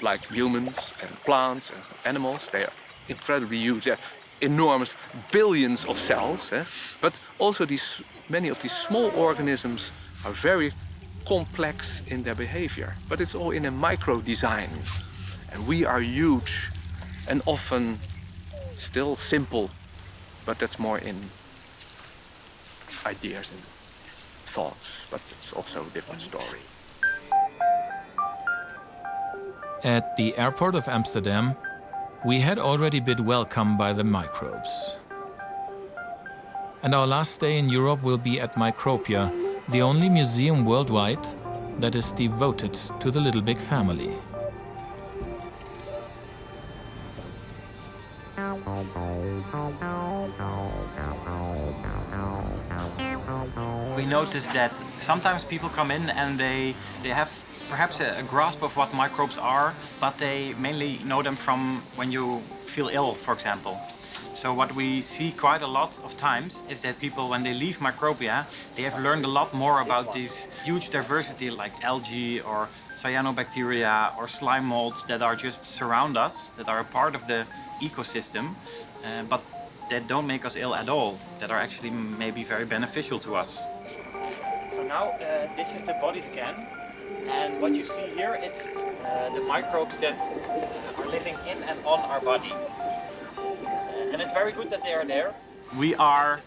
B: like humans and plants and animals. They are incredibly huge. They're enormous, billions of cells. But also many of these small organisms are very complex in their behavior. But it's all in a micro design. And we are huge and often still simple, but that's more in ideas and thoughts, but it's also a different story.
A: At the airport of Amsterdam, we had already been welcomed by the microbes. And our last stay in Europe will be at Micropia, the only museum worldwide that is devoted to the Little Big family.
H: We noticed that sometimes people come in and they have perhaps a grasp of what microbes are, but they mainly know them from when you feel ill, for example. So what we see quite a lot of times is that people, when they leave Micropia, they have learned a lot more about this huge diversity like algae or cyanobacteria or slime molds that are just surround us, that are a part of the ecosystem, but that don't make us ill at all, that are actually maybe very beneficial to us. So now this is the body scan, and what you see here, it's the microbes that are living in and on our body. And it's very good that they are there. We are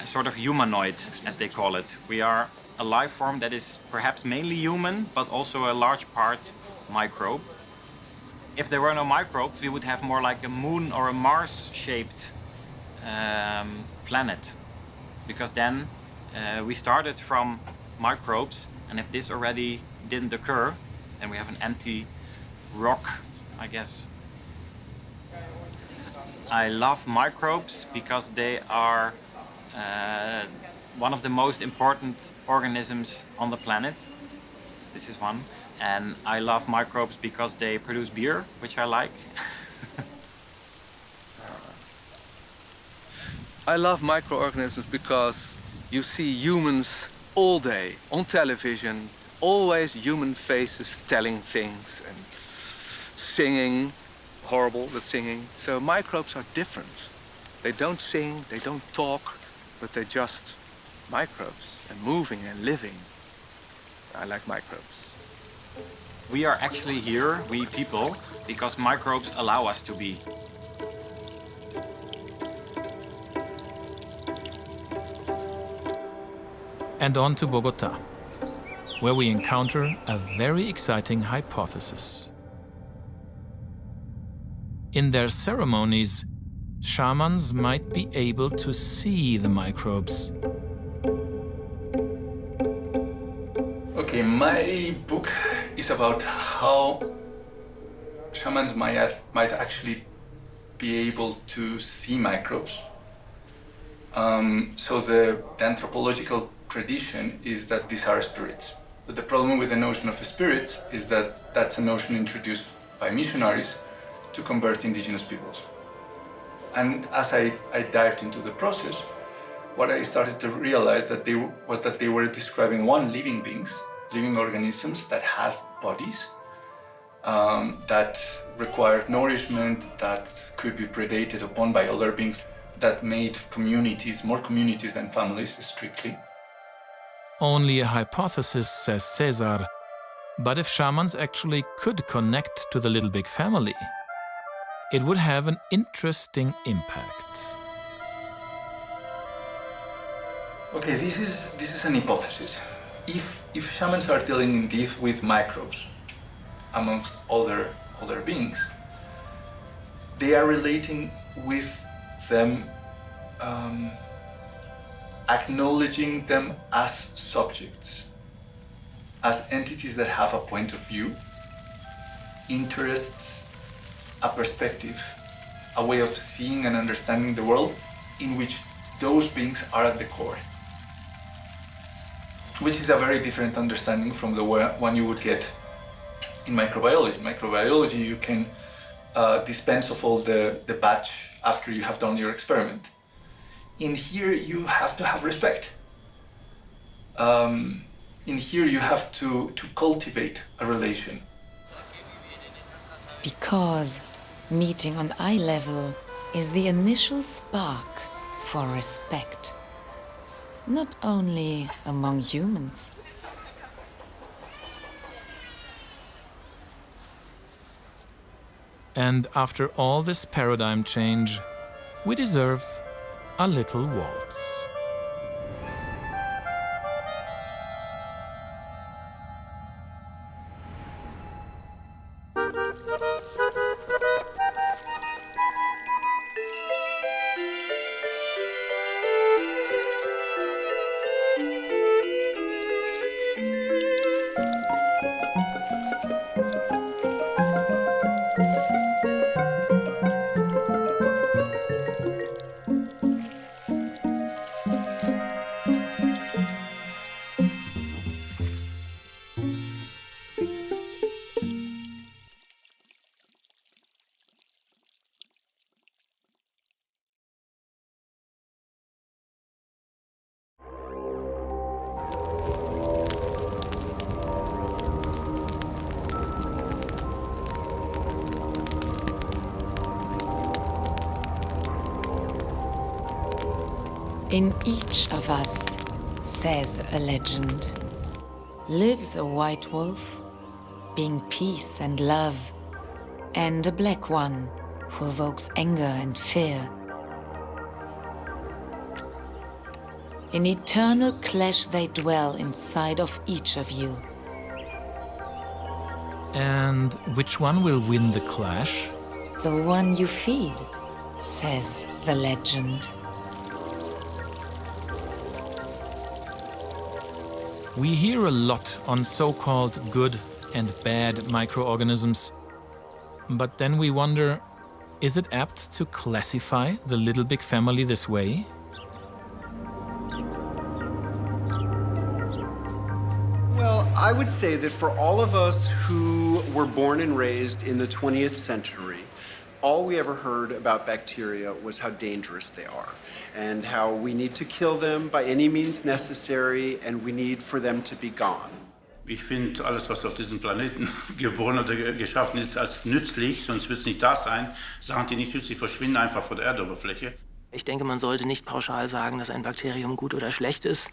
H: sort of humanoid, as they call it. We are a life form that is perhaps mainly human, but also a large part microbe. If there were no microbes, we would have more like a moon or a Mars-shaped planet. Because then we started from microbes, and if this already didn't occur, then we have an empty rock, I guess. I love microbes because they are one of the most important organisms on the planet. This is one. And I love microbes because they produce beer, which I like.
B: I love microorganisms because you see humans all day on television, always human faces telling things and singing. Horrible, the singing. So microbes are different. They don't sing, they don't talk, but they're just microbes and moving and living. I like microbes.
H: We are actually here, we people, because microbes allow us to be.
A: And on to Bogota, where we encounter a very exciting hypothesis. In their ceremonies, shamans might be able to see the microbes.
C: Okay, my book is about how shamans might actually be able to see microbes. So the anthropological tradition is that these are spirits. But the problem with the notion of spirits is that that's a notion introduced by missionaries to convert indigenous peoples. And as I dived into the process, what I started to realize that they were describing living organisms that had bodies, that required nourishment, that could be predated upon by other beings, that made communities, more communities than families, strictly.
A: Only a hypothesis, says Cesar, but if shamans actually could connect to the Little Big family, it would have an interesting impact.
C: Okay, this is an hypothesis. If shamans are dealing indeed with microbes, amongst other beings, they are relating with them, acknowledging them as subjects, as entities that have a point of view, interests, a perspective, a way of seeing and understanding the world in which those beings are at the core. Which is a very different understanding from the one you would get in microbiology. In microbiology, you can
L: dispense of all the batch after you have done your experiment. In here, you have to have respect. In here, you have to cultivate a relation.
D: Because meeting on eye level is the initial spark for respect. Not only among humans.
A: And after all this paradigm change, we deserve a little waltz.
D: In each of us, says a legend, lives a white wolf, being peace and love, and a black one who evokes anger and fear. In eternal clash they dwell inside of each of you.
A: And which one will win the clash?
D: The one you feed, says the legend.
A: We hear a lot on so-called good and bad microorganisms. But then we wonder, is it apt to classify the little big family this way?
G: Well, I would say that for all of us who were born and raised in the 20th century, all we ever heard about bacteria was how dangerous they are and how we need to kill them by any means necessary and we need for them to be gone.
C: Ich finde, alles, was auf diesem Planeten geboren oder geschaffen ist, als nützlich, sonst wird es nicht da sein. Sachen, die nicht nützlich verschwinden einfach von der Erdoberfläche.
M: Ich denke, man sollte nicht pauschal sagen, dass ein Bakterium gut oder schlecht ist,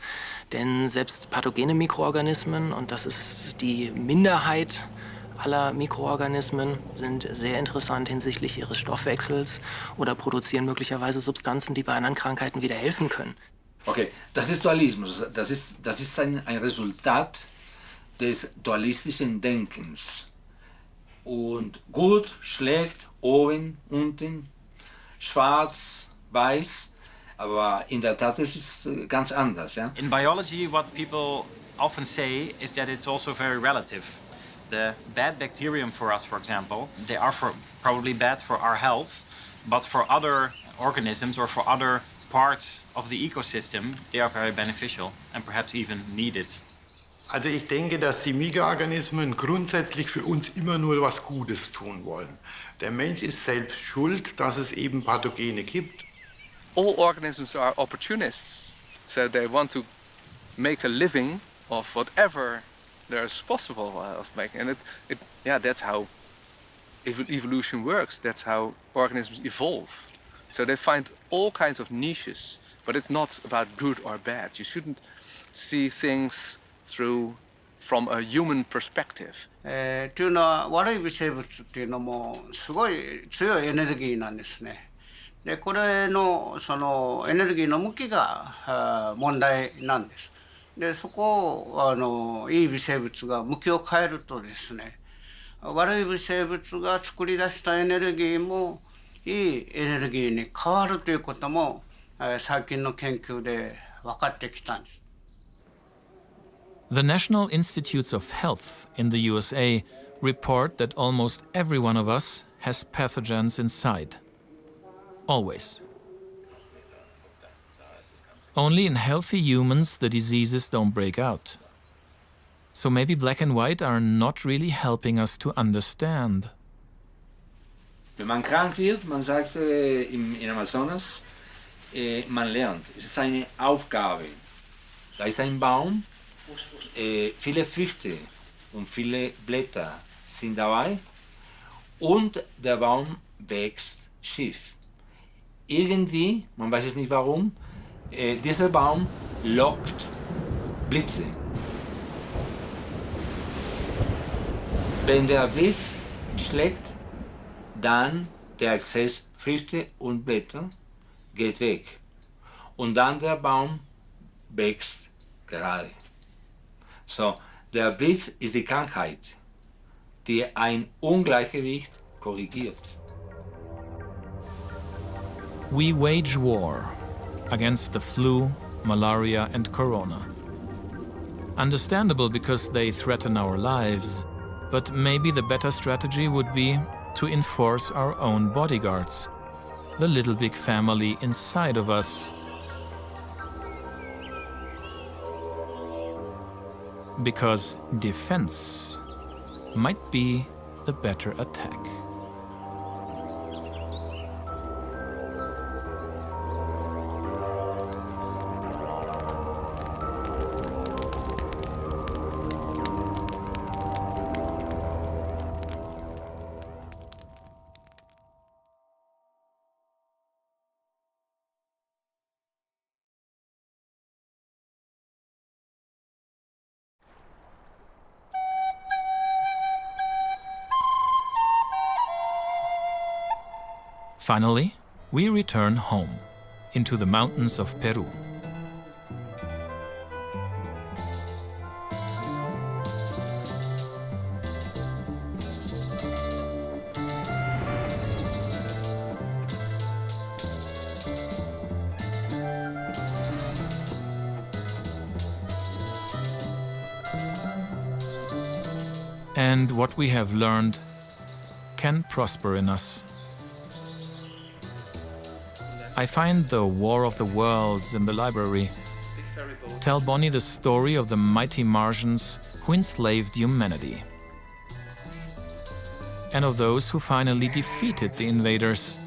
M: denn selbst pathogene Mikroorganismen, und das ist die Minderheit aller Mikroorganismen, sind sehr interessant hinsichtlich ihres Stoffwechsels oder produzieren möglicherweise Substanzen, die bei anderen Krankheiten wieder helfen können.
V: Okay, das ist Dualismus. Das ist ein Resultat des dualistischen Denkens. Und gut, schlecht, oben, unten, schwarz, weiß. Aber in der Tat ist es ganz anders. Ja?
H: In biology, what people often say is that it's also very relative. The bad bacterium for us, for example, they are probably bad for our health, but for other organisms or for other parts of the ecosystem, they are very beneficial and perhaps even needed.
E: Also ich denke, dass die Mikroorganismen grundsätzlich für uns immer nur was Gutes tun wollen. Der Mensch ist selbst schuld, dass es eben Pathogene gibt.
B: All organisms are opportunists, so they want to make a living of whatever there's possible of making. And that's how evolution works. That's how organisms evolve. So they find all kinds of niches, but it's not about good or bad. You shouldn't see things from a human perspective.
S: というのは悪い微生物っていうのもすごい強いエネルギーなんですね。でこれのそのエネルギーの向きが問題なんです。でそこをいい微生物が向きを変えるとですね、悪い微生物が作り出したエネルギーもいいエネルギーに変わるということも最近の研究で分かってきたんです。
A: The National Institutes of Health in the USA report that almost every one of us has pathogens inside. Always. Only in healthy humans the diseases don't break out. So maybe black and white are not really helping us to understand.
V: Wenn man krank wird, man sagt in Amazonas, man lernt. Es ist eine Aufgabe. Da ist ein Baum, viele Früchte und viele Blätter sind dabei und der Baum wächst schief. Irgendwie, man weiß es nicht warum, dieser Baum lockt Blitze. Wenn der Blitz schlägt, dann der Exzess Früchte und Blätter geht weg. Und dann der Baum wächst gerade. So, der Blitz ist die Krankheit, die ein Ungleichgewicht korrigiert.
A: We wage war against the flu, malaria and corona. Understandable because they threaten our lives, but maybe the better strategy would be to enforce our own bodyguards, the little big family inside of us. Because defense might be the better attack. Finally, we return home, into the mountains of Peru. And what we have learned can prosper in us. I find the War of the Worlds in the library. Tell Bonnie the story of the mighty Martians who enslaved humanity. And of those who finally defeated the invaders,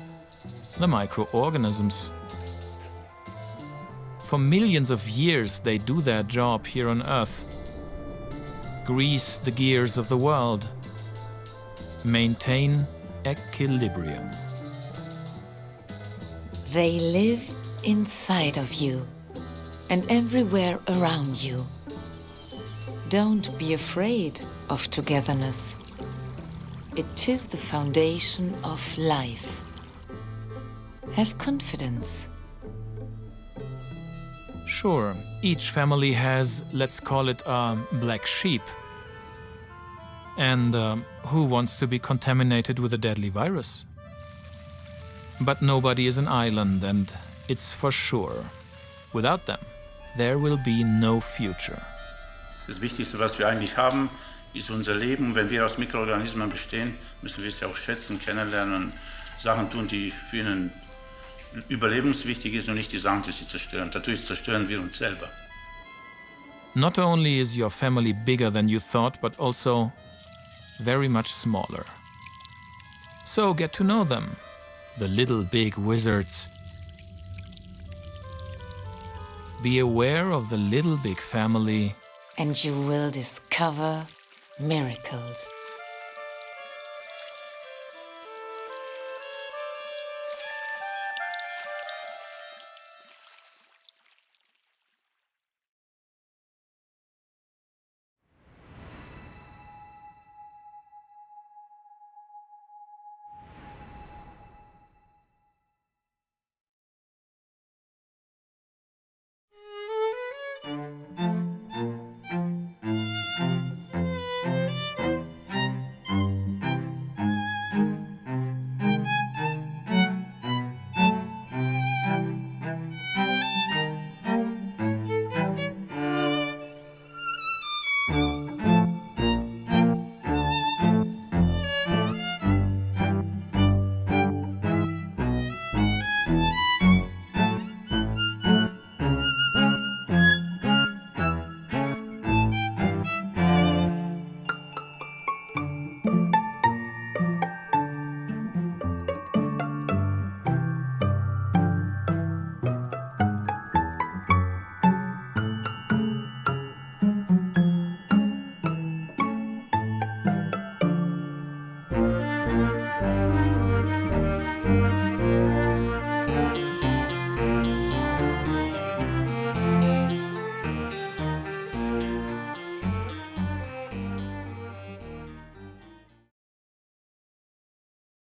A: the microorganisms. For millions of years they do their job here on Earth. Grease the gears of the world. Maintain equilibrium.
D: They live inside of you and everywhere around you. Don't be afraid of togetherness. It is the foundation of life. Have confidence.
A: Sure, each family has, let's call it a black sheep. And who wants to be contaminated with a deadly virus? But nobody is an island, and it's for sure. Without them, there will be no future.
C: Das Wichtigste, was wir eigentlich haben, ist unser Leben. Wenn wir aus Mikroorganismen bestehen, müssen wir es ja auch schätzen, kennenlernen, Sachen tun, die für ihnen überlebenswichtig ist und nicht die Sachen, die sie zerstören. Dadurch zerstören wir uns selber.
A: Not only is your family bigger than you thought, but also very much smaller. So get to know them. The little big wizards. Be aware of the little big family.
D: And you will discover miracles.